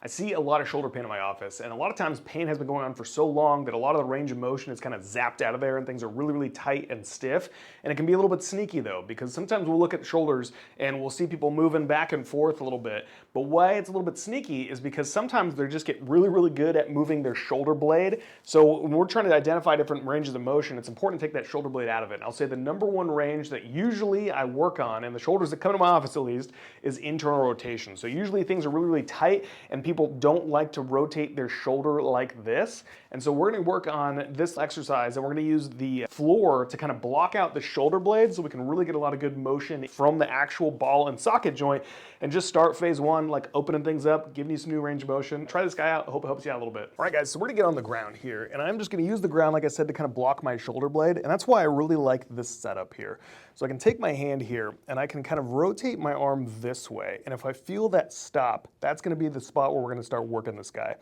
I see a lot of shoulder pain in my office, and a lot of times pain has been going on for so long that a lot of the range of motion is kind of zapped out of there and things are really, really tight and stiff. And it can be a little bit sneaky though, because sometimes we'll look at shoulders and we'll see people moving back and forth a little bit. But why it's a little bit sneaky is because sometimes they just get really, really good at moving their shoulder blade. So when we're trying to identify different ranges of motion, it's important to take that shoulder blade out of it. And I'll say the number one range that usually I work on, and the shoulders that come to my office at least, is internal rotation. So usually things are really, really tight and people don't like to rotate their shoulder like this. And so we're gonna work on this exercise and we're gonna use the floor to kind of block out the shoulder blade so we can really get a lot of good motion from the actual ball and socket joint, and just start phase one, like opening things up, giving you some new range of motion. Try this guy out, I hope it helps you out a little bit. All right guys, so we're gonna get on the ground here, and I'm just gonna use the ground, like I said, to kind of block my shoulder blade, and that's why I really like this setup here. So I can take my hand here and I can kind of rotate my arm this way, and if I feel that stop, that's gonna be the spot where we're gonna start working this guy.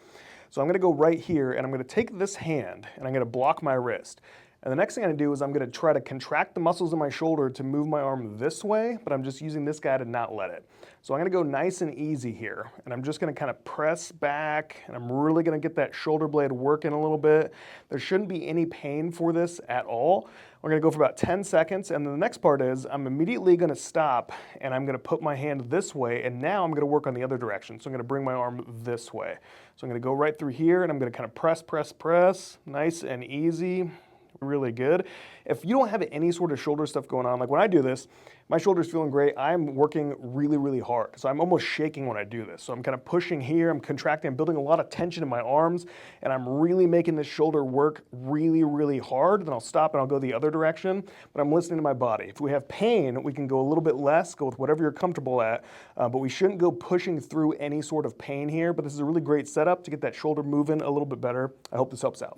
So I'm gonna go right here and I'm gonna take this hand and I'm gonna block my wrist. And the next thing I'm gonna do is I'm gonna try to contract the muscles in my shoulder to move my arm this way, but I'm just using this guy to not let it. So I'm gonna go nice and easy here, and I'm just gonna kind of press back, and I'm really gonna get that shoulder blade working a little bit. There shouldn't be any pain for this at all. We're gonna go for about 10 seconds, and then the next part is I'm immediately gonna stop, and I'm gonna put my hand this way, and now I'm gonna work on the other direction. So I'm gonna bring my arm this way. So I'm gonna go right through here, and I'm gonna kind of press, press, press, nice and easy. Really good. If you don't have any sort of shoulder stuff going on, like when I do this, my shoulder's feeling great. I'm working really, really hard. So I'm almost shaking when I do this. So I'm kind of pushing here, I'm contracting, I'm building a lot of tension in my arms, and I'm really making this shoulder work really, really hard. Then I'll stop and I'll go the other direction, but I'm listening to my body. If we have pain, we can go a little bit less, go with whatever you're comfortable at, but we shouldn't go pushing through any sort of pain here. But this is a really great setup to get that shoulder moving a little bit better. I hope this helps out.